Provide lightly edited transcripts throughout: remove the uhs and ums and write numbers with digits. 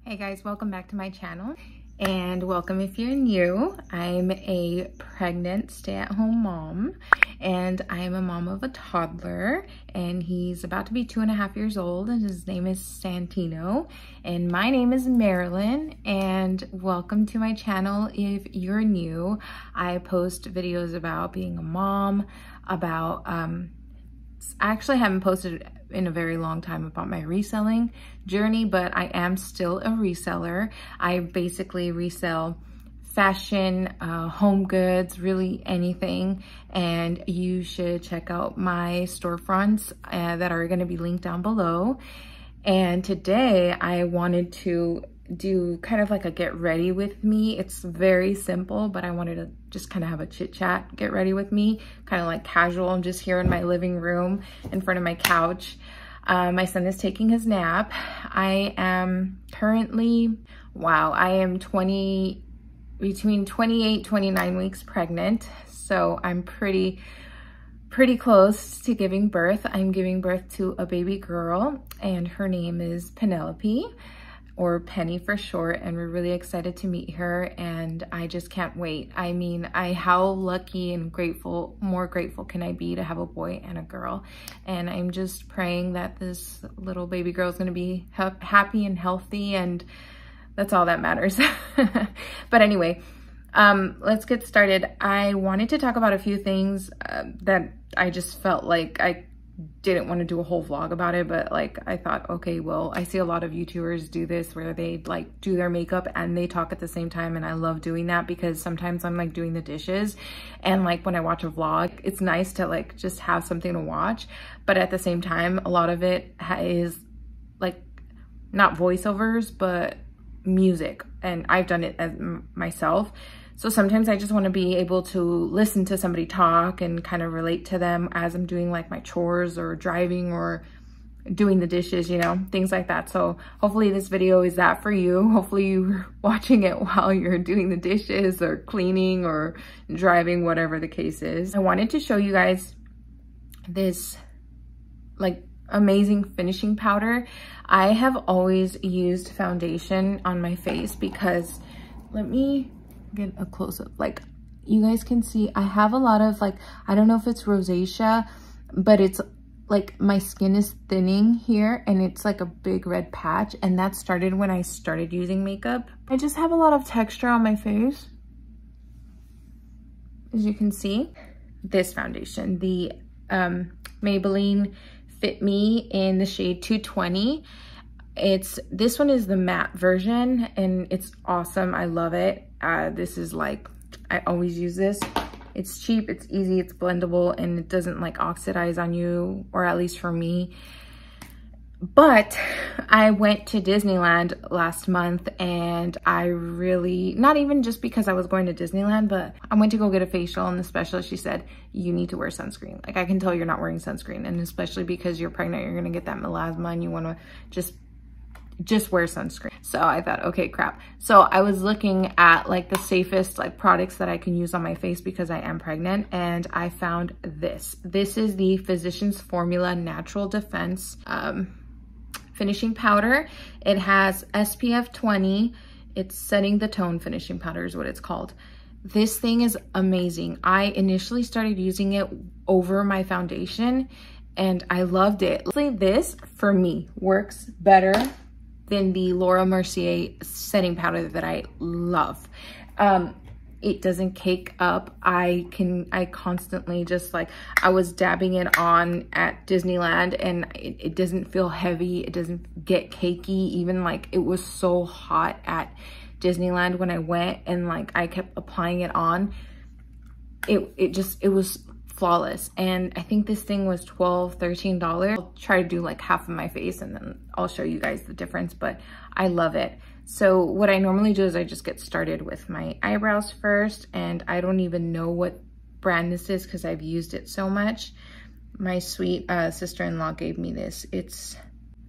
Hey guys, welcome back to my channel and welcome if you're new. I'm a pregnant stay-at-home mom and I'm a mom of a toddler and he's about to be 2.5 years old and his name is Santino and my name is Marilyn and welcome to my channel if you're new. I post videos about being a mom, about I actually haven't posted in a very long time about my reselling journey, but I am still a reseller. I basically resell fashion, home goods, really anything. And you should check out my storefronts that are going to be linked down below. And today I wanted to do kind of like a get ready with me. It's very simple, but I wanted to just kind of have a chit chat, get ready with me, kind of like casual. I'm just here in my living room in front of my couch. My son is taking his nap. I am currently, I am between 28, 29 weeks pregnant. So I'm pretty close to giving birth. I'm giving birth to a baby girl and her name is Penelope, or Penny for short, and we're really excited to meet her and I just can't wait. I mean, how lucky and grateful, more grateful can I be to have a boy and a girl? And I'm just praying that this little baby girl is gonna be happy and healthy, and that's all that matters. But anyway, let's get started. I wanted to talk about a few things that I just felt like I didn't want to do a whole vlog about it, but like I thought, okay, well, I see a lot of YouTubers do this where they like do their makeup and they talk at the same time, and I love doing that because sometimes I'm like doing the dishes and like when I watch a vlog, it's nice to like just have something to watch, but at the same time a lot of it is like not voiceovers but music, and I've done it as myself. So sometimes I just want to be able to listen to somebody talk and kind of relate to them as I'm doing like my chores or driving or doing the dishes, you know, things like that. So hopefully this video is that for you. Hopefully you're watching it while you're doing the dishes or cleaning or driving, whatever the case is. I wanted to show you guys this like amazing finishing powder. I have always used foundation on my face because, let me get a close-up, like you guys can see I have a lot of like, I don't know if it's rosacea, but it's like my skin is thinning here and it's like a big red patch, and that started when I started using makeup. I just have a lot of texture on my face, as you can see. This foundation, the Maybelline Fit Me in the shade 220. This one is the matte version and it's awesome. I love it. This is like, I always use this. It's cheap, it's easy, it's blendable, and it doesn't like oxidize on you, or at least for me. But I went to Disneyland last month and I really, not even just because I was going to Disneyland, but I went to go get a facial and the specialist, she said, you need to wear sunscreen. Like I can tell you're not wearing sunscreen, and especially because you're pregnant, you're gonna get that melasma and you wanna just wear sunscreen. So I thought, okay, crap. So I was looking at like the safest like products that I can use on my face because I am pregnant, and I found this. This is the Physicians Formula Natural Defense finishing powder. It has SPF 20. It's setting the tone finishing powder is what it's called. This thing is amazing. I initially started using it over my foundation and I loved it. This for me works better than the Laura Mercier setting powder that I love. It doesn't cake up. I constantly just like, I was dabbing it on at Disneyland and it doesn't feel heavy. It doesn't get cakey. Even like it was so hot at Disneyland when I went and like I kept applying it on. It was flawless. And I think this thing was $12, $13. I'll try to do like half of my face and then I'll show you guys the difference, but I love it. So what I normally do is I just get started with my eyebrows first, and I don't even know what brand this is because I've used it so much. My sweet sister-in-law gave me this. It's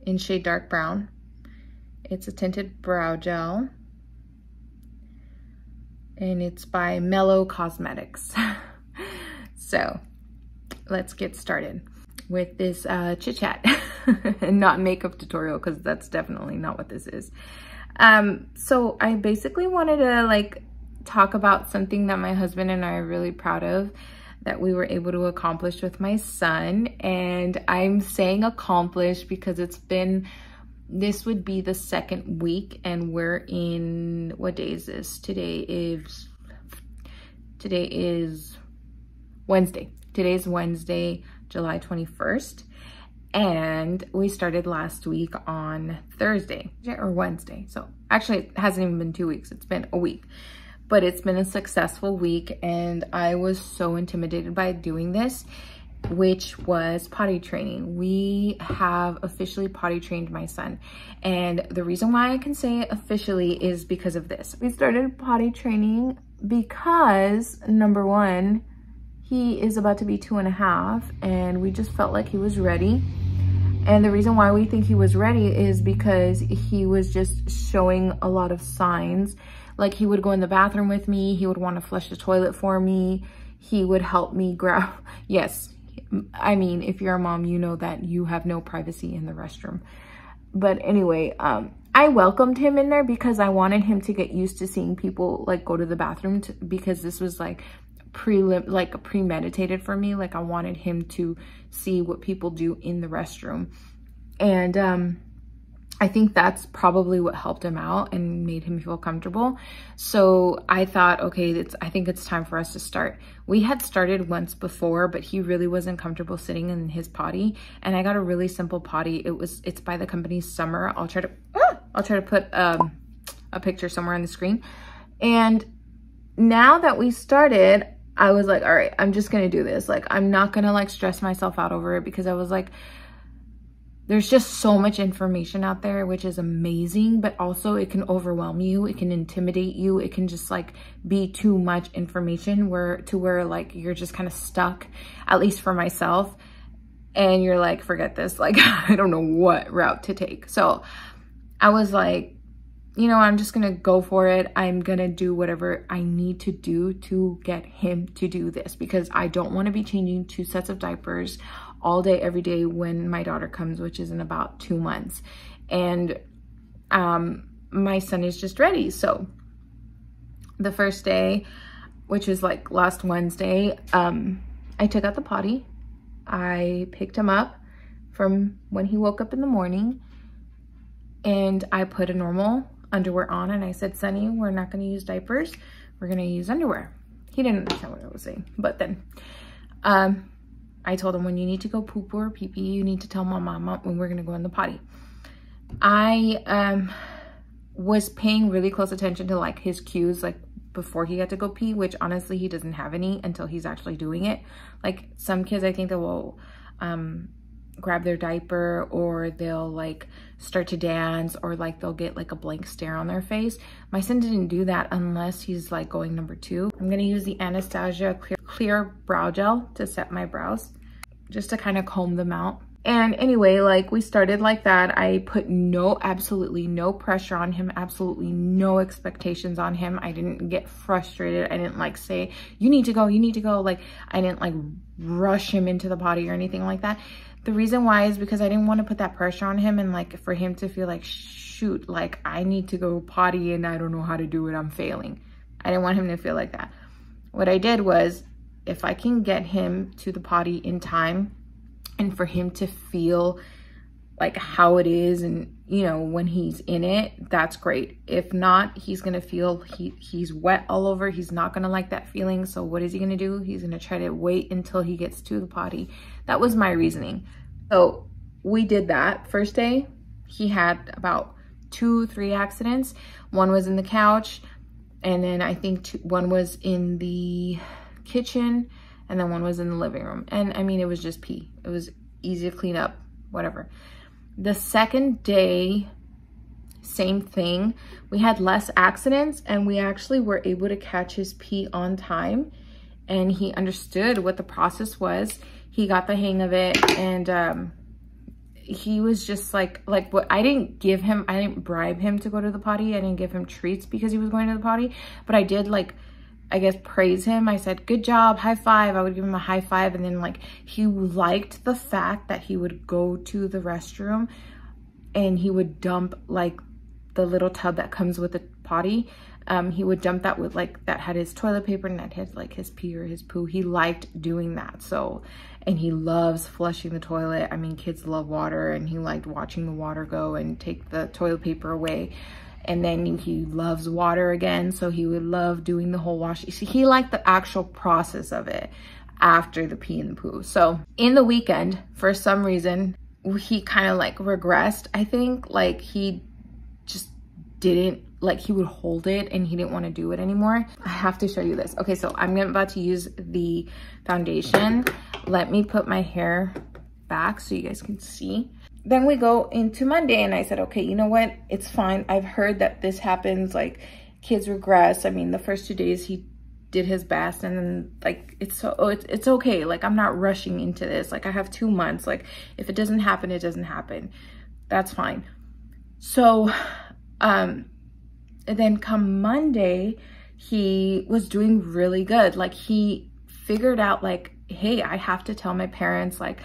in shade dark brown. It's a tinted brow gel and it's by Mellow Cosmetics. So let's get started with this chit chat. and not makeup tutorial, because that's definitely not what this is. So I basically wanted to like talk about something that my husband and I are really proud of that we were able to accomplish with my son. And I'm saying accomplish because this would be the second week, and we're in, what day is this? Today is Wednesday. Today's Wednesday, July 21st. And we started last week on Thursday or Wednesday. So actually it hasn't even been 2 weeks. It's been a week, but it's been a successful week. And I was so intimidated by doing this, which was potty training. We have officially potty trained my son. And the reason why I can say officially is because of this. We started potty training because, number one, he is about to be 2.5, and we just felt like he was ready. And the reason why we think he was ready is because he was just showing a lot of signs. Like, he would go in the bathroom with me. He would want to flush the toilet for me. He would help me grab, yes, I mean, if you're a mom, you know that you have no privacy in the restroom. But anyway, I welcomed him in there because I wanted him to get used to seeing people like go to the bathroom, because this was like premeditated for me. Like, I wanted him to see what people do in the restroom. And I think that's probably what helped him out and made him feel comfortable. So I thought, okay, I think it's time for us to start. We had started once before, but he really wasn't comfortable sitting in his potty. And I got a really simple potty. It's by the company Summer. I'll try to put a picture somewhere on the screen. And now that we started, I was like, all right, I'm just gonna do this. Like, I'm not gonna like stress myself out over it, because I was like, there's just so much information out there, which is amazing, but also it can overwhelm you. It can intimidate you. It can just like be too much information where like you're just kind of stuck, at least for myself. And you're like, forget this. Like, I don't know what route to take. So I was like, you know, I'm just gonna go for it. I'm gonna do whatever I need to do to get him to do this, because I don't want to be changing 2 sets of diapers all day, every day when my daughter comes, which is in about 2 months. And my son is just ready. So the first day, which was like last Wednesday, I took out the potty. I picked him up from when he woke up in the morning, and I put a normal underwear on, and I said, Sonny, we're not going to use diapers. We're going to use underwear. He didn't understand what I was saying, but then I told him, when you need to go poop or pee pee, you need to tell mama when we're going to go in the potty. I was paying really close attention to like his cues, like before he had to go pee, which honestly he doesn't have any until he's actually doing it. Like, some kids, I think, that will grab their diaper, or they'll like start to dance, or like they'll get like a blank stare on their face. My son didn't do that unless he's like going number 2. I'm gonna use the Anastasia clear brow gel to set my brows, just to kind of comb them out. And anyway, like, we started like that. I put absolutely no pressure on him, absolutely no expectations on him. I didn't get frustrated. I didn't like say, you need to go, you need to go. Like, I didn't like rush him into the potty or anything like that. The reason why is because I didn't want to put that pressure on him, and like for him to feel like, shoot, like I need to go potty and I don't know how to do it, I'm failing. I didn't want him to feel like that. What I did was, if I can get him to the potty in time, and for him to feel like how it is, and you know, when he's in it, that's great. If not, he's gonna feel he's wet all over. He's not gonna like that feeling. So what is he gonna do? He's gonna try to wait until he gets to the potty. That was my reasoning. So we did that. First day, he had about 2-3 accidents. One was in the couch, and then I think one was in the kitchen, and then one was in the living room. And I mean, it was just pee. It was easy to clean up, whatever. The second day, same thing. We had less accidents, and we actually were able to catch his pee on time, and he understood what the process was. He got the hang of it, and he was just like what I didn't bribe him to go to the potty. I didn't give him treats because he was going to the potty, but I did like I guess, praise him. I said, good job, high five. I would give him a high five. And then like, he liked the fact that he would go to the restroom and he would dump like the little tub that comes with the potty. He would dump that with like, that had his toilet paper and that had like his pee or his poo. He liked doing that. So, and he loves flushing the toilet. I mean, kids love water, and he liked watching the water go and take the toilet paper away. And then he loves water again. So he would love doing the whole wash. See, he liked the actual process of it after the pee and the poo. So in the weekend, for some reason, he kind of like regressed. I think like he just didn't, like he would hold it and he didn't want to do it anymore. I have to show you this. Okay, so I'm about to use the foundation. Let me put my hair back so you guys can see. Then we go into Monday and I said, okay, you know what? It's fine. I've heard that this happens, like kids regress. I mean, the first 2 days he did his best, and then like, it's okay. Like, I'm not rushing into this. Like, I have 2 months. Like, if it doesn't happen, it doesn't happen. That's fine. So, and then come Monday, he was doing really good. Like, he figured out like, hey, I have to tell my parents, like,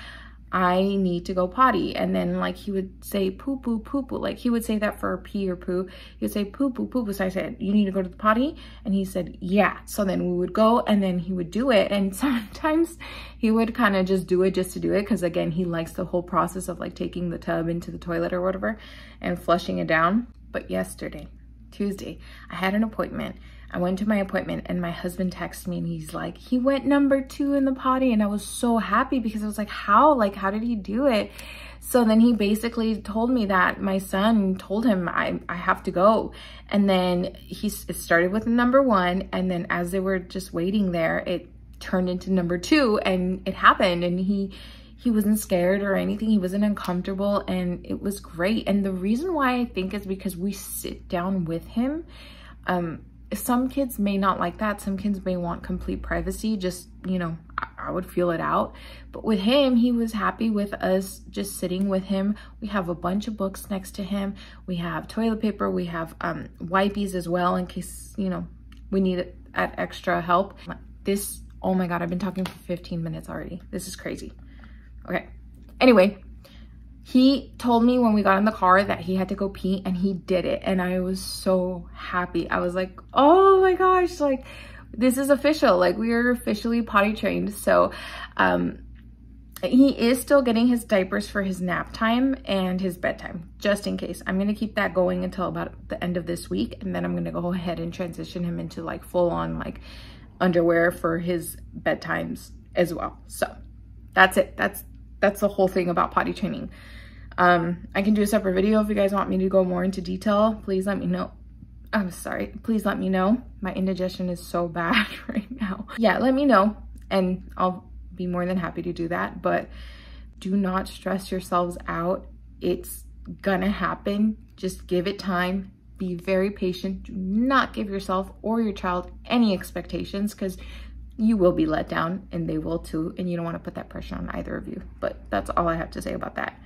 I need to go potty. And then like, he would say poo poo poo poo. Like, he would say that for pee or poo. He would say poo poo poo poo. So I said, you need to go to the potty? And he said, yeah. So then we would go and then he would do it. And sometimes he would kind of just do it just to do it. Cause again, he likes the whole process of like taking the tub into the toilet or whatever and flushing it down. But yesterday, Tuesday, I had an appointment. I went to my appointment and my husband texted me and he's like, he went number 2 in the potty. And I was so happy because I was like, how did he do it? So then he basically told me that my son told him I have to go. And then it started with number 1. And then as they were just waiting there, it turned into number 2 and it happened. And he wasn't scared or anything. He wasn't uncomfortable and it was great. And the reason why I think is because we sit down with him. Some kids may not like that. Some kids may want complete privacy. Just, you know, I would feel it out. But with him, he was happy with us just sitting with him. We have a bunch of books next to him. We have toilet paper. We have wipes as well in case, you know, we need extra help. This, oh my God, I've been talking for 15 minutes already. This is crazy. Okay. Anyway, he told me when we got in the car that he had to go pee and he did it. And I was so happy. I was like, oh my gosh, like this is official. Like we are officially potty trained. So he is still getting his diapers for his nap time and his bedtime, just in case. I'm going to keep that going until about the end of this week. And then I'm going to go ahead and transition him into like full on like underwear for his bedtimes as well. So that's it. That's the whole thing about potty training. I can do a separate video if you guys want me to go more into detail. Please let me know. I'm sorry. Please let me know. My indigestion is so bad right now. Yeah, let me know and I'll be more than happy to do that. But do not stress yourselves out. It's gonna happen. Just give it time. Be very patient. Do not give yourself or your child any expectations because you will be let down and they will too. And you don't want to put that pressure on either of you. But that's all I have to say about that.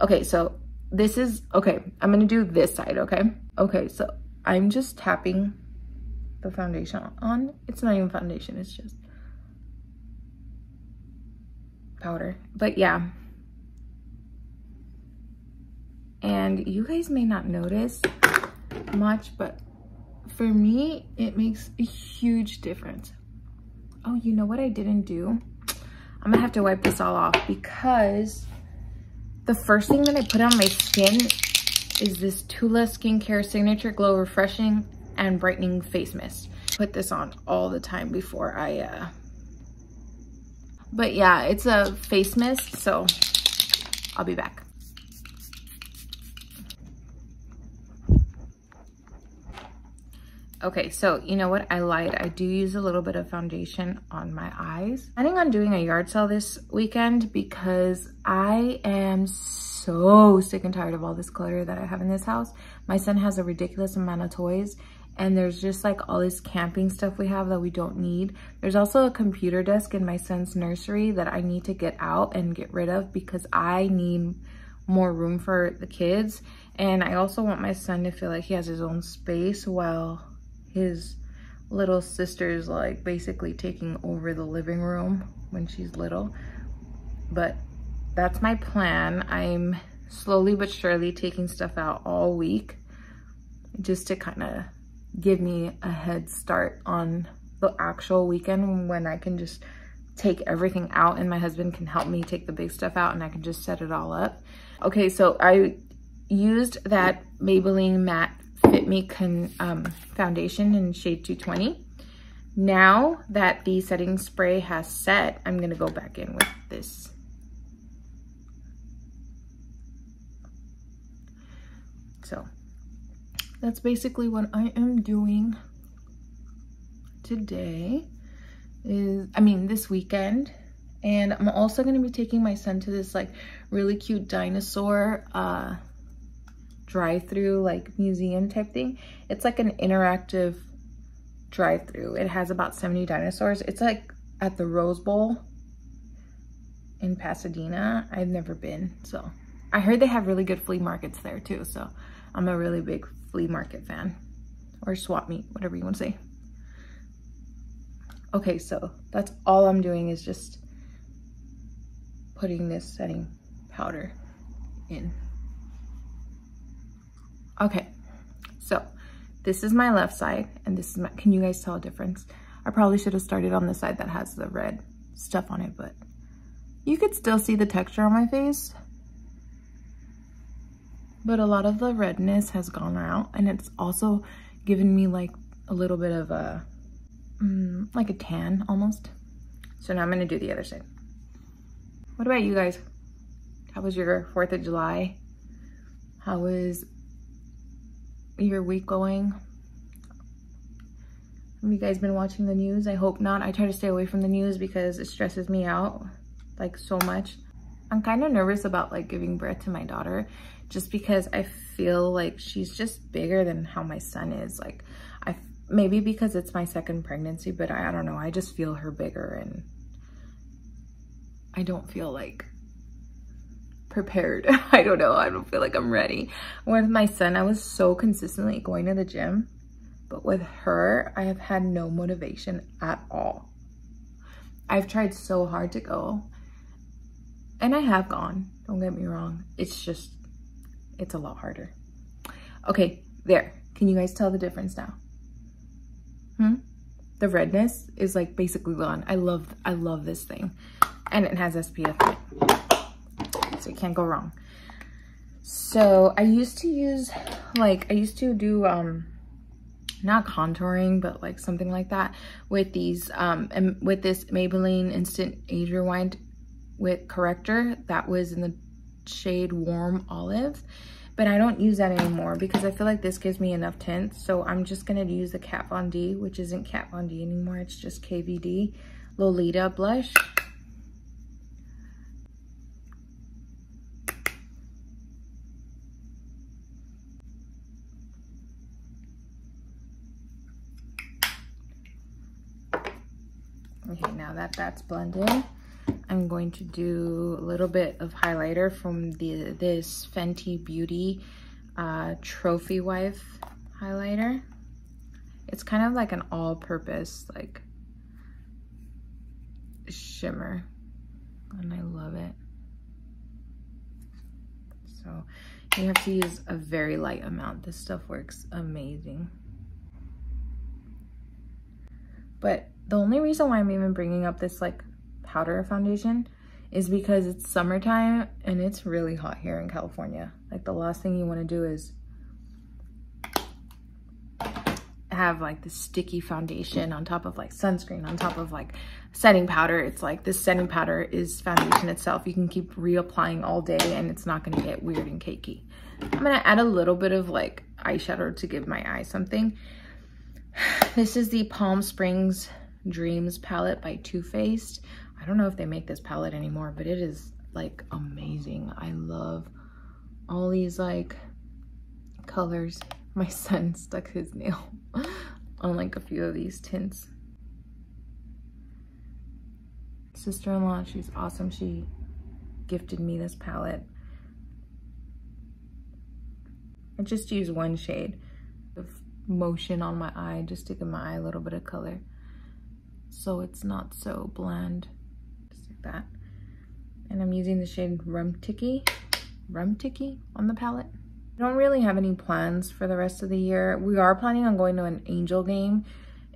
Okay, so this is, okay, I'm going to do this side, okay? Okay, so I'm just tapping the foundation on. It's not even foundation, it's just powder. But yeah. And you guys may not notice much, but for me, it makes a huge difference. Oh, you know what I didn't do? I'm gonna have to wipe this all off because the first thing that I put on my skin is this TULA Skincare Signature Glow Refreshing and Brightening Face Mist. Put this on all the time before I, but yeah, it's a face mist, so I'll be back. Okay, so you know what? I lied. I do use a little bit of foundation on my eyes. Planning on doing a yard sale this weekend because I am so sick and tired of all this clutter that I have in this house. My son has a ridiculous amount of toys and there's just like all this camping stuff we have that we don't need. There's also a computer desk in my son's nursery that I need to get out and get rid of because I need more room for the kids. And I also want my son to feel like he has his own space while his little sister's like basically taking over the living room when she's little. But that's my plan. I'm slowly but surely taking stuff out all week just to kind of give me a head start on the actual weekend when I can just take everything out and my husband can help me take the big stuff out and I can just set it all up. Okay, so I used that Maybelline Matte Fit Me foundation in shade 220. Now that the setting spray has set, I'm gonna go back in with this. So that's basically what I am doing today. This weekend. And I'm also going to be taking my son to this like really cute dinosaur drive-through like museum type thing. It's like an interactive drive-through. It has about 70 dinosaurs. It's like at the Rose Bowl in Pasadena. I've never been, so I heard they have really good flea markets there too, so I'm a really big flea market fan, or swap meet, whatever you want to say. Okay, so that's all I'm doing is just putting this setting powder in. Okay, so this is my left side and this is my, can you guys tell a difference? I probably should have started on the side that has the red stuff on it, but you could still see the texture on my face. But a lot of the redness has gone out and it's also given me like a little bit of a, like a tan almost. So now I'm gonna do the other side. What about you guys? How was your 4th of July? How was your week going? Have you guys been watching the news? I hope not. I try to stay away from the news because it stresses me out like so much. I'm kind of nervous about like giving birth to my daughter just because I feel like she's just bigger than how my son is. Like maybe because it's my 2nd pregnancy, but I don't know. I just feel her bigger and I don't feel like prepared. I don't know. I don't feel like I'm ready. With my son, I was so consistently going to the gym, but with her, I have had no motivation at all. I've tried so hard to go and I have gone, don't get me wrong. It's just, it's a lot harder. Okay, there. Can you guys tell the difference now? The redness is like basically gone. I love this thing. And it has SPF in it. So you can't go wrong. So I used to use, like, I used to do, not contouring, but like something like that with these, and with this Maybelline Instant Age Rewind with corrector that was in the shade Warm Olive. But I don't use that anymore because I feel like this gives me enough tint. So I'm just gonna use the Kat Von D, which isn't Kat Von D anymore. It's just KVD Lolita blush. Okay, now that that's blended, I'm going to do a little bit of highlighter from this Fenty Beauty Trophy Wife highlighter. It's kind of like an all-purpose like shimmer and I love it. So you have to use a very light amount. This stuff works amazing. But the only reason why I'm even bringing up this like powder foundation is because it's summertime and it's really hot here in California. Like the last thing you want to do is have like this sticky foundation on top of like sunscreen, on top of like setting powder. It's like this setting powder is foundation itself. You can keep reapplying all day and it's not going to get weird and cakey. I'm going to add a little bit of like eyeshadow to give my eye something. This is the Palm Springs Dreams palette by Too Faced. I don't know if they make this palette anymore, but it is like amazing. I love all these like colors. My son stuck his nail on like a few of these tints. Sister-in-law, she's awesome. She gifted me this palette. I just used one shade of motion on my eye just to give my eye a little bit of color, so it's not so bland, just like that. And I'm using the shade Rum Tiki on the palette. I don't really have any plans for the rest of the year. We are planning on going to an Angel game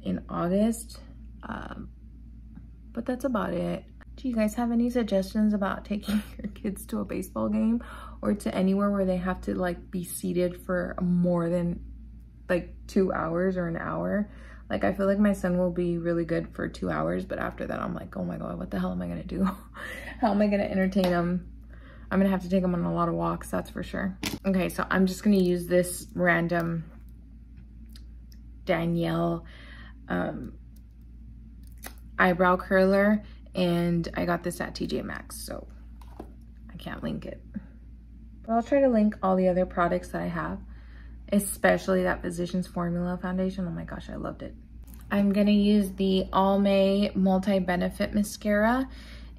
in August, but that's about it. Do you guys have any suggestions about taking your kids to a baseball game or to anywhere where they have to like be seated for more than like 2 hours or an hour? Like, I feel like my son will be really good for 2 hours, but after that I'm like, oh my God, what the hell am I gonna do? How am I gonna entertain him? I'm gonna have to take him on a lot of walks, that's for sure. Okay, so I'm just gonna use this random Danielle eyebrow curler, and I got this at TJ Maxx, so I can't link it. But I'll try to link all the other products that I have, especially that Physicians Formula foundation. Oh my gosh, I loved it. I'm gonna use the Almay Multi-Benefit Mascara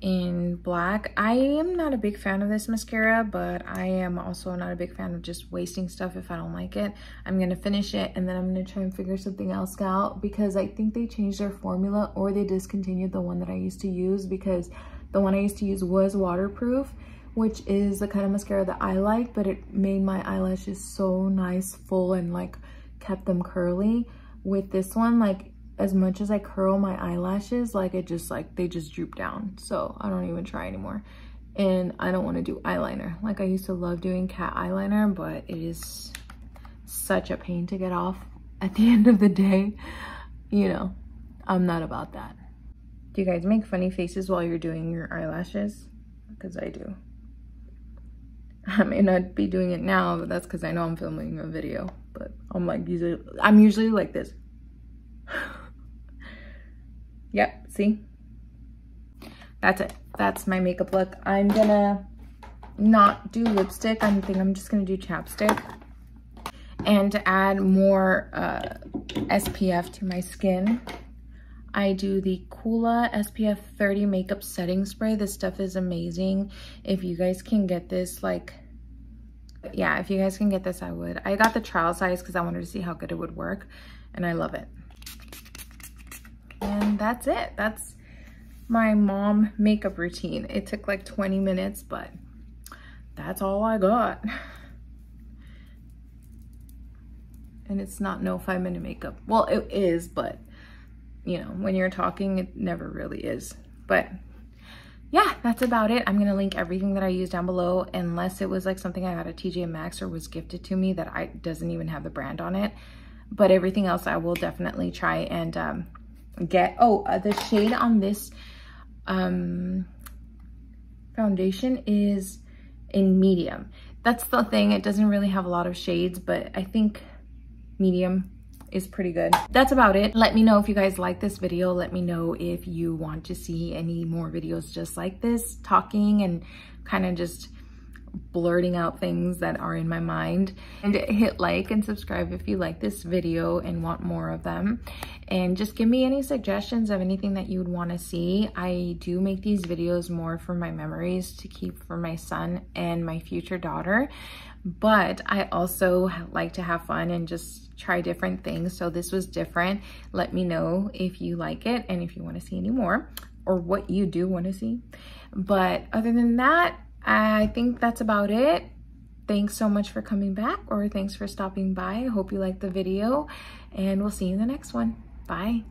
in black. I am not a big fan of this mascara, but I am also not a big fan of just wasting stuff if I don't like it. I'm gonna finish it and then I'm gonna try and figure something else out, because I think they changed their formula or they discontinued the one that I used to use, because the one I used to use was waterproof, which is the kind of mascara that I like, but it made my eyelashes so nice, full, and like kept them curly. With this one, like, as much as I curl my eyelashes, like it just like they just droop down, so I don't even try anymore. And I don't want to do eyeliner. Like, I used to love doing cat eyeliner, but it is such a pain to get off at the end of the day. You know, I'm not about that. Do you guys make funny faces while you're doing your eyelashes? Because I do. I may not be doing it now, but that's because I know I'm filming a video. But I'm usually like this. Yep, see? That's it. That's my makeup look. I'm gonna not do lipstick. I think I'm just gonna do chapstick. And to add more SPF to my skin, I do the COOLA SPF 30 makeup setting spray. This stuff is amazing. If you guys can get this, like, yeah, if you guys can get this, I would. I got the trial size because I wanted to see how good it would work, and I love it. And that's it. That's my mom makeup routine. It took like 20 minutes, but that's all I got. And it's not no 5-minute makeup. Well, it is, but you know, when you're talking, it never really is. But yeah, that's about it. I'm gonna link everything that I use down below, unless it was like something I got at TJ Maxx or was gifted to me that doesn't even have the brand on it. But everything else I will definitely try and get. The shade on this foundation is in medium. That's the thing, it doesn't really have a lot of shades, but I think medium is pretty good. That's about it. Let me know if you guys like this video. Let me know if you want to see any more videos just like this, talking and kind of just blurting out things that are in my mind. And hit like and subscribe if you like this video and want more of them. And just give me any suggestions of anything that you would want to see. I do make these videos more for my memories to keep for my son and my future daughter, but I also like to have fun and just try different things. So this was different. Let me know if you like it and if you want to see any more, or what you do want to see. But other than that, I think that's about it. Thanks so much for coming back, or thanks for stopping by. I hope you liked the video, and we'll see you in the next one. Bye.